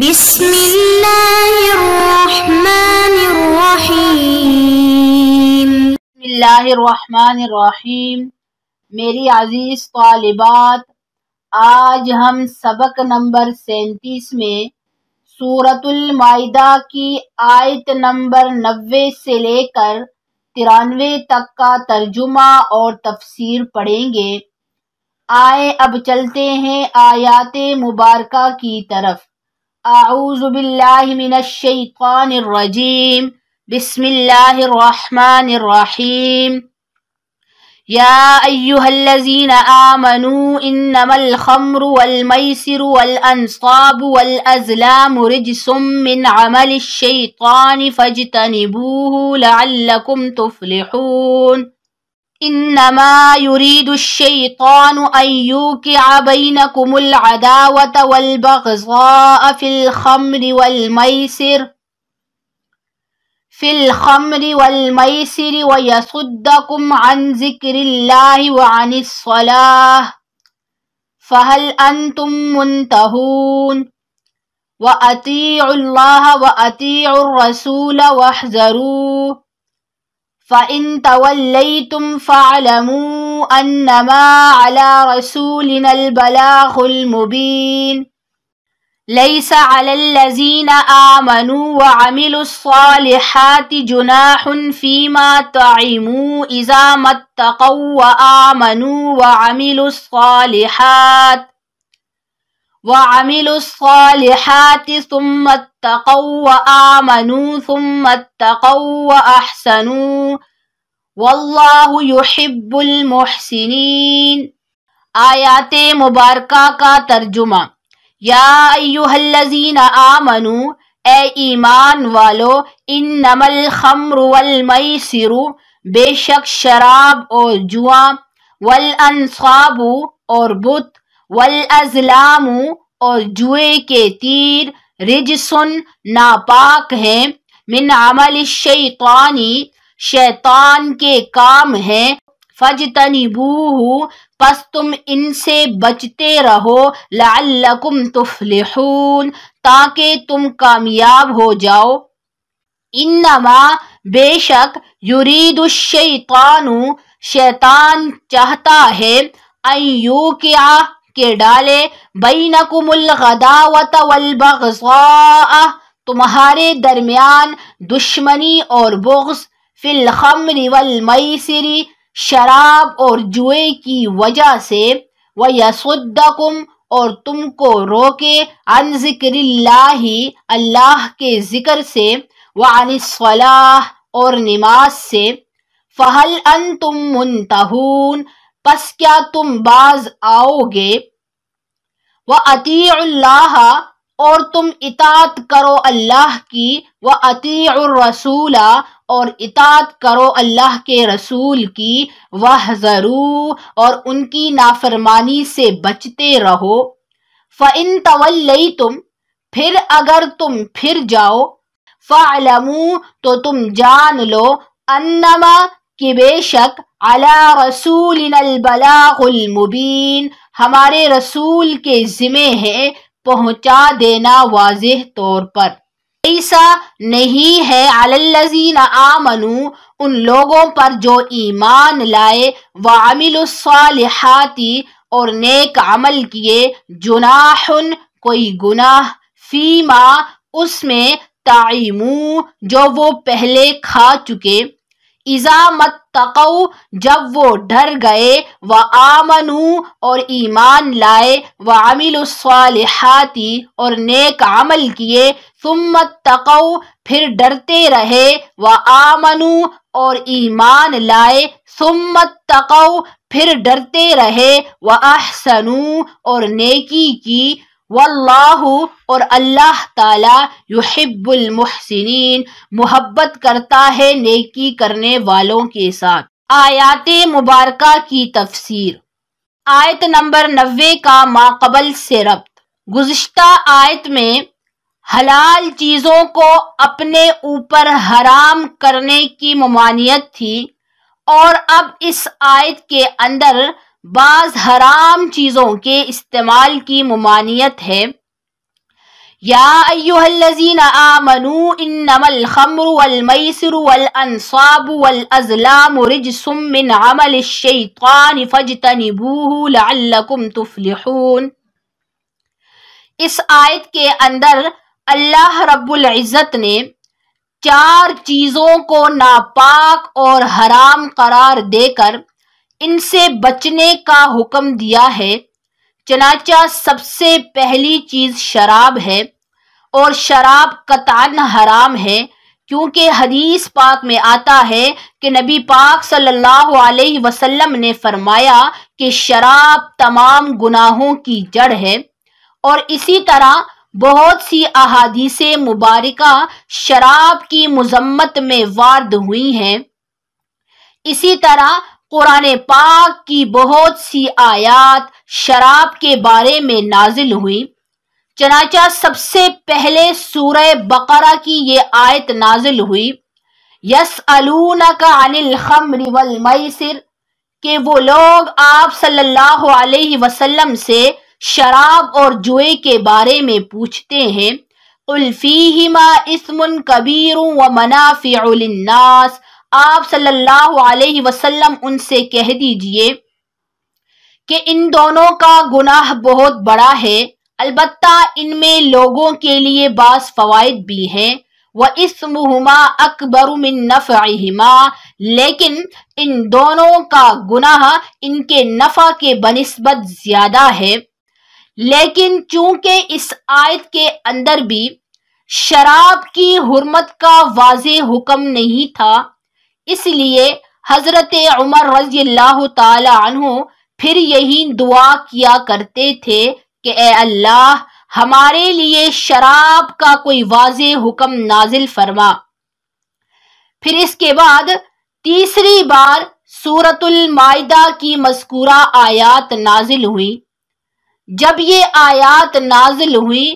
بسم اللہ الرحمن الرحیم۔ بسم اللہ الرحمن الرحیم۔ میری عزیز طالبات، آج ہم سبق نمبر 37 میں سورۃ المائدہ کی آیت نمبر 90 سے لے کر 93 تک کا ترجمہ اور تفسیر پڑھیں گے۔ آئیں اب چلتے ہیں آیات مبارکہ کی طرف۔ اعوذ باللہ من الشیطان الرجیم، بسم اللہ الرحمن الرحیم۔ یا ایہا الذین آمنوا انما الخمر والمیسر والانصاب والازلام رجس من عمل الشیطان فاجتنبوه لعلکم تفلحون۔ انما يريد الشيطان ان يوقع بينكم العداوة والبغضاء في الخمر والميسر ويصدكم عن ذكر الله وعن الصلاة فهل أنتم منتهون؟ وأطيعوا الله وأطيعوا الرسول واحذروه فَإِن تَوَلَّيْتُمْ فَاعْلَمُوا أَنَّمَا عَلَى رَسُولِنَا الْبَلَاغُ الْمُبِينُ۔ لَيْسَ عَلَى الَّذِينَ آمَنُوا وَعَمِلُوا الصَّالِحَاتِ جُنَاحٌ فِيمَا طَعِمُوا إِذَا مَا اتَّقَوا وَآمَنُوا وعملوا الصالحات ثم اتقوا وآمنوا ثم اتقوا وأحسنوا واللہ يحب المحسنین۔ آیات مبارکہ کا ترجمہ۔ یا ایہا الذین آمنوا، اے ایمان والو، انما الخمر والمیسر، بے شک شراب اور جوا، والانصاب اور بت، والازلام اور جوئے کے تیر، رجسن ناپاک ہیں، من عمل الشیطانی شیطان کے کام ہیں، فاجتنبوہ پس تم ان سے بچتے رہو، لعلکم تفلحون تاکہ تم کامیاب ہو جاؤ۔ انما بے شک، یرید الشیطان شیطان چاہتا ہے، ان یوقع کہ ڈالے، بینکم العداوۃ والبغضاء تمہارے درمیان دشمنی اور بغض، فی الخمر والمیسر شراب اور جوئے کی وجہ سے، ویصدکم اور تم کو روکے، عن ذکر اللہ اللہ کے ذکر سے، وعن الصلاۃ اور نماز سے، فہل انتم منتہون پس کیا تم باز آؤ گے، وَأَطِيعُوا اللَّهَ اور تم اطاعت کرو اللہ کی، وَأَطِيعُوا الرَّسُولَ اور اطاعت کرو اللہ کے رسول کی، وَاحْذَرُوا اور ان کی نافرمانی سے بچتے رہو، فَإِن تَوَلَّيْتُمْ پھر اگر تم پھر جاؤ، فَاعْلَمُوا تو تم جان لو، انما کہ بے شک، علی رسولنا البلاغ المبین ہمارے رسول کے ذمہ ہے پہنچا دینا واضح طور پر۔ ایسا نہیں ہے علی الذین آمنوا ان لوگوں پر جو ایمان لائے، وعملوا الصالحات اور نیک عمل کیے، جناح کوئی گناہ، فیما اس میں، طعموا جو وہ پہلے کھا چکے، اذا ما اتقوا جب وہ ڈر گئے، وآمنوا اور ایمان لائے، وعملوا الصالحات اور نیک عمل کیے، ثم اتقوا پھر ڈرتے رہے، وآمنوا اور ایمان لائے، ثم اتقوا پھر ڈرتے رہے، واحسنوا اور نیکی کی، واللہ اور اللہ تعالی، یحب المحسنین محبت کرتا ہے نیکی کرنے والوں کے ساتھ۔ آیات مبارکہ کی تفسیر۔ آیت نمبر 90 کا ماقبل سے ربط۔ گزشتہ آیت میں حلال چیزوں کو اپنے اوپر حرام کرنے کی ممانعت تھی، اور اب اس آیت کے اندر بعض حرام چیزوں کے استعمال کی ممانعت ہے۔ یا ایھا الذین آمنوا انما الخمر والمیسر والانصاب والازلام رجس من عمل الشیطان فاجتنبوہ لعلکم تفلحون۔ اس آیت کے اندر اللہ رب العزت نے 4 چیزوں کو ناپاک اور حرام قرار دے کر ان سے بچنے کا حکم دیا ہے۔ چنانچہ سب سے پہلی چیز شراب ہے، اور شراب قطعاً حرام ہے، کیونکہ حدیث پاک میں آتا ہے کہ نبی پاک صلی اللہ علیہ وسلم نے فرمایا کہ شراب تمام گناہوں کی جڑ ہے، اور اسی طرح بہت سی احادیث مبارکہ شراب کی مذمت میں وارد ہوئی ہیں۔ اسی طرح قرآن پاک کی بہت سی آیات شراب کے بارے میں نازل ہوئی۔ چنانچہ سب سے پہلے سورہ بقرہ کی یہ آیت نازل ہوئی، یسألونک عن الخمر والمیسر، کہ وہ لوگ آپ صلی اللہ علیہ وسلم سے شراب اور جوئے کے بارے میں پوچھتے ہیں۔ قل فیہما اثم کبیر ومنافع للناس، آپ صلی اللہ علیہ وسلم ان سے کہہ دیجئے کہ ان دونوں کا گناہ بہت بڑا ہے، البتہ ان میں لوگوں کے لیے بعض فوائد بھی ہیں۔ وَإِثْمُهُمَا أَكْبَرُ مِن نَّفْعِهِمَا، لیکن ان دونوں کا گناہ ان کے نفع کے بنسبت زیادہ ہے۔ لیکن چونکہ اس آیت کے اندر بھی شراب کی حرمت کا واضح حکم نہیں تھا، اس لیے حضرت عمر رضی اللہ تعالی عنہ پھر یہی دعا کیا کرتے تھے کہ اے اللہ ہمارے لیے شراب کا کوئی واضح حکم نازل فرما۔ پھر اس کے بعد تیسری بار سورۃ المائدہ کی مذکورہ آیات نازل ہوئی۔ جب یہ آیات نازل ہوئی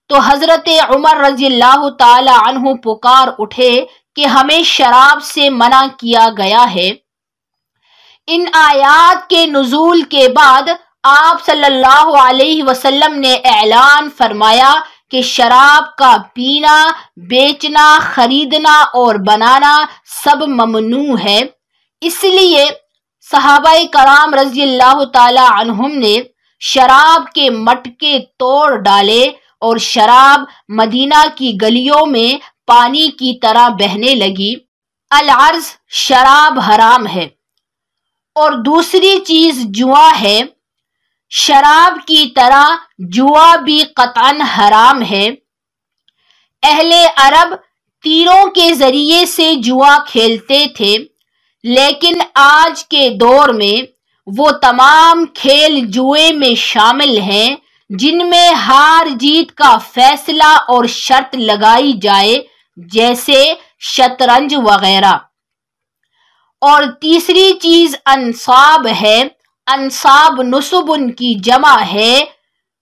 تو حضرت عمر رضی اللہ تعالی عنہ پکار اٹھے کہ ہمیں شراب سے منع کیا گیا ہے۔ ان آیات کے نزول کے بعد آپ صلی اللہ علیہ وسلم نے اعلان فرمایا کہ شراب کا پینا، بیچنا، خریدنا اور بنانا سب ممنوع ہے۔ اس لیے صحابہ کرام رضی اللہ تعالی عنہم نے شراب کے مٹکے توڑ ڈالے اور شراب مدینہ کی گلیوں میں پانی کی طرح بہنے لگی۔ العرض شراب حرام ہے۔ اور دوسری چیز جوا ہے۔ شراب کی طرح جوا بھی قطعاً حرام ہے۔ اہل عرب تیروں کے ذریعے سے جوا کھیلتے تھے، لیکن آج کے دور میں وہ تمام کھیل جوئے میں شامل ہیں جن میں ہار جیت کا فیصلہ اور شرط لگائی جائے، جیسے شطرنج وغیرہ۔ اور تیسری چیز انصاب ہے۔ انصاب نصب کی جمع ہے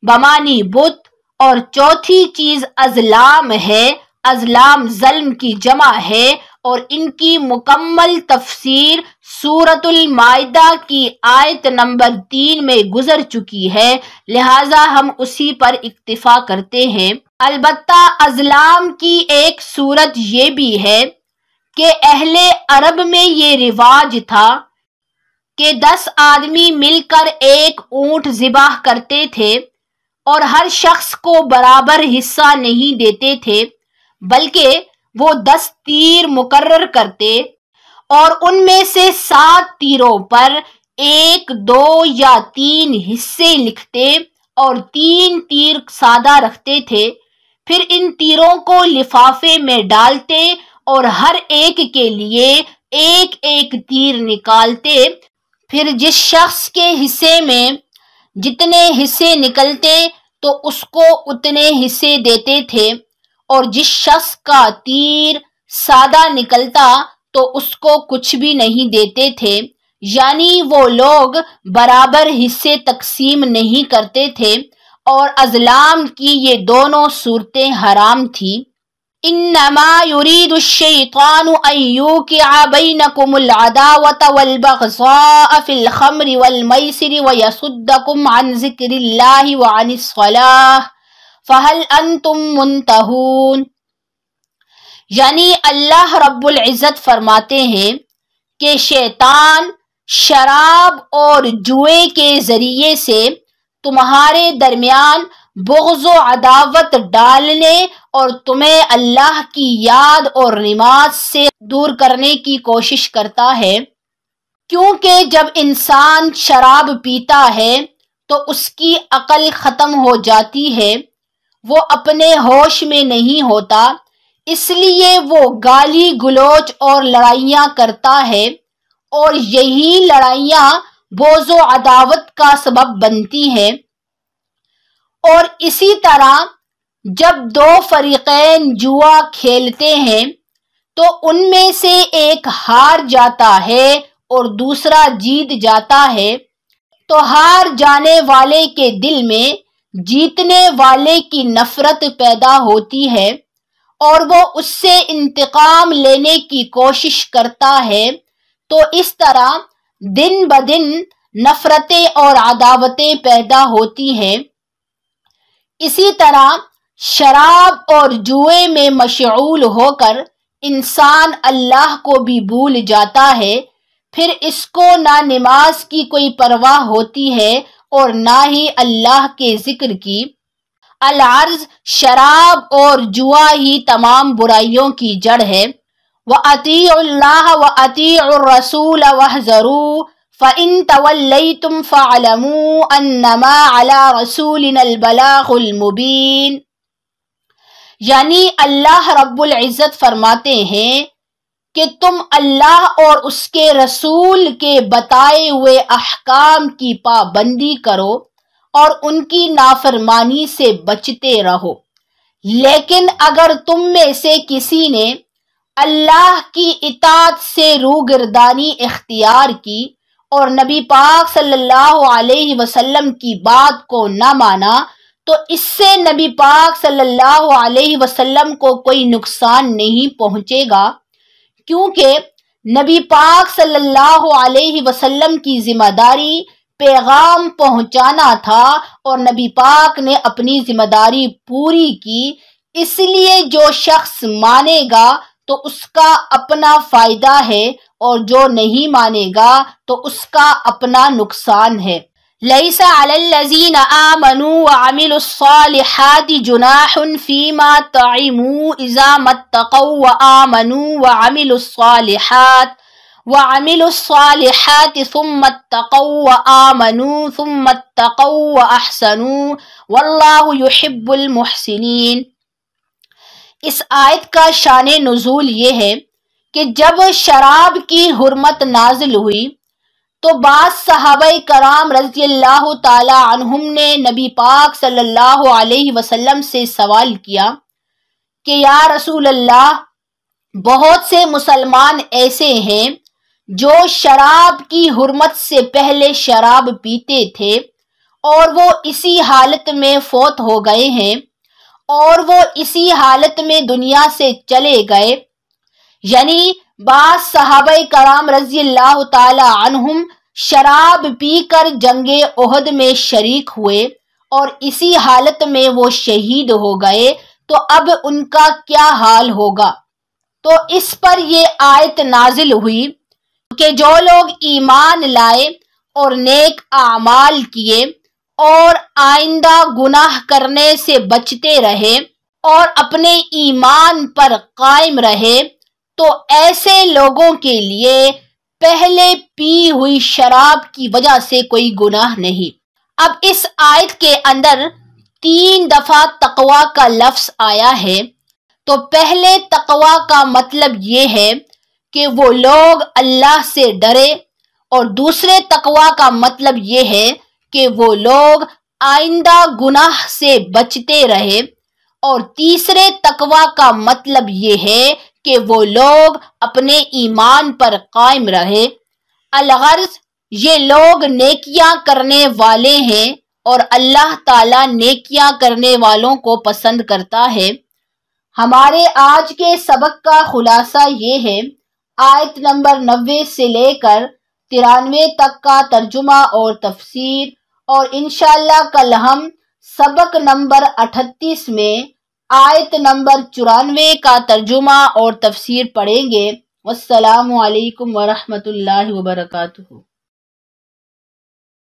بمانی بت، اور چوتھی چیز ازلام ہے۔ ازلام ظلم کی جمع ہے، اور ان کی مکمل تفسیر سورۃ المائدہ کی آیت نمبر 3 میں گزر چکی ہے، لہٰذا ہم اسی پر اکتفا کرتے ہیں۔ البتہ ازلام کی ایک صورت یہ بھی ہے کہ اہل عرب میں یہ رواج تھا کہ 10 آدمی مل کر ایک اونٹ ذبح کرتے تھے، اور ہر شخص کو برابر حصہ نہیں دیتے تھے، بلکہ وہ 10 تیر مقرر کرتے اور ان میں سے 7 تیروں پر 1، 2 یا 3 حصے لکھتے اور 3 تیر سادہ رکھتے تھے۔ پھر ان تیروں کو لفافے میں ڈالتے اور ہر ایک کے لیے ایک ایک تیر نکالتے۔ پھر جس شخص کے حصے میں جتنے حصے نکلتے تو اس کو اتنے حصے دیتے تھے، اور جس شخص کا تیر سادہ نکلتا تو اس کو کچھ بھی نہیں دیتے تھے، یعنی وہ لوگ برابر حصے تقسیم نہیں کرتے تھے، اور ازلام کی یہ دونوں صورتیں حرام تھیں۔ انما يريد الشيطان ان يوقع بينكم العداوة والبغضاء في الخمر والميسر ويصدكم عن ذكر الله وعن الصلاة فہل انتم منتہون، یعنی اللہ رب العزت فرماتے ہیں کہ شیطان شراب اور جوئے کے ذریعے سے تمہارے درمیان بغض و عداوت ڈالنے اور تمہیں اللہ کی یاد اور نماز سے دور کرنے کی کوشش کرتا ہے، کیونکہ جب انسان شراب پیتا ہے تو اس کی عقل ختم ہو جاتی ہے، وہ اپنے ہوش میں نہیں ہوتا، اس لیے وہ گالی گلوچ اور لڑائیاں کرتا ہے، اور یہی لڑائیاں بغض و عداوت کا سبب بنتی ہیں۔ اور اسی طرح جب دو فریقین جوا کھیلتے ہیں تو ان میں سے ایک ہار جاتا ہے اور دوسرا جیت جاتا ہے، تو ہار جانے والے کے دل میں جیتنے والے کی نفرت پیدا ہوتی ہے اور وہ اس سے انتقام لینے کی کوشش کرتا ہے، تو اس طرح دن بدن نفرتیں اور عداوتیں پیدا ہوتی ہیں۔ اسی طرح شراب اور جوئے میں مشغول ہو کر انسان اللہ کو بھی بھول جاتا ہے، پھر اس کو نہ نماز کی کوئی پرواہ ہوتی ہے اور نہ ہی اللہ کے ذکر کی۔ العرض شراب اور جوا ہی تمام برائیوں کی جڑ ہے۔ وَأَطِيعُوا اللَّهَ وَأَطِيعُوا الرَّسُولَ وَاحْذَرُوا فَإِن تَوَلَّيْتُمْ فَاعْلَمُوا أَنَّمَا عَلَى رَسُولِنَا الْبَلَاغُ الْمُبِينُ، یعنی اللہ رب العزت فرماتے ہیں کہ تم اللہ اور اس کے رسول کے بتائے ہوئے احکام کی پابندی کرو اور ان کی نافرمانی سے بچتے رہو، لیکن اگر تم میں سے کسی نے اللہ کی اطاعت سے روگردانی اختیار کی اور نبی پاک صلی اللہ علیہ وسلم کی بات کو نہ مانا تو اس سے نبی پاک صلی اللہ علیہ وسلم کو کوئی نقصان نہیں پہنچے گا، کیونکہ نبی پاک صلی اللہ علیہ وسلم کی ذمہ داری پیغام پہنچانا تھا اور نبی پاک نے اپنی ذمہ داری پوری کی، اس لیے جو شخص مانے گا تو اس کا اپنا فائدہ ہے اور جو نہیں مانے گا تو اس کا اپنا نقصان ہے۔ لَيْسَ عَلَى الَّذِينَ آمَنُوا وَعَمِلُوا الصَّالِحَاتِ جُنَاحٌ فِيمَا طَعِمُوا إِذَا مَا اتَّقَوْا وَعَمِلُوا الصَّالِحَاتِ ثُمَّ اتَّقَوْا وَآمَنُوا ثُمَّ اتَّقَوْا وَأَحْسَنُوا وَاللَّهُ يُحِبُّ الْمُحْسِنِينَ۔ اس آیت کا شان نزول یہ ہے کہ جب شراب کی حرمت نازل ہوئی تو بعض صحابہ کرام رضی اللہ تعالی عنہم نے نبی پاک صلی اللہ علیہ وسلم سے سوال کیا کہ یا رسول اللہ، بہت سے مسلمان ایسے ہیں جو شراب کی حرمت سے پہلے شراب پیتے تھے اور وہ اسی حالت میں فوت ہو گئے ہیں اور وہ اسی حالت میں دنیا سے چلے گئے، یعنی بعض صحابہ کرام رضی اللہ تعالی عنہم شراب پی کر جنگ احد میں شریک ہوئے اور اسی حالت میں وہ شہید ہو گئے، تو اب ان کا کیا حال ہوگا؟ تو اس پر یہ آیت نازل ہوئی کہ جو لوگ ایمان لائے اور نیک اعمال کیے اور آئندہ گناہ کرنے سے بچتے رہے اور اپنے ایمان پر قائم رہے تو ایسے لوگوں کے لیے پہلے پی ہوئی شراب کی وجہ سے کوئی گناہ نہیں۔ اب اس آیت کے اندر 3 دفعہ تقوی کا لفظ آیا ہے، تو پہلے تقوی کا مطلب یہ ہے کہ وہ لوگ اللہ سے ڈرے، اور دوسرے تقوی کا مطلب یہ ہے کہ وہ لوگ آئندہ گناہ سے بچتے رہے، اور تیسرے تقوی کا مطلب یہ ہے کہ وہ لوگ اپنے ایمان پر قائم رہے۔ الغرض یہ لوگ نیکیاں کرنے والے ہیں اور اللہ تعالیٰ نیکیاں کرنے والوں کو پسند کرتا ہے۔ ہمارے آج کے سبق کا خلاصہ یہ ہے، آیت نمبر 90 سے لے کر 93 تک کا ترجمہ اور تفسیر، اور انشاءاللہ کل ہم سبق نمبر 38 میں آیت نمبر 94 کا ترجمہ اور تفسیر پڑھیں گے۔ والسلام علیکم ورحمۃ اللہ وبرکاتہ۔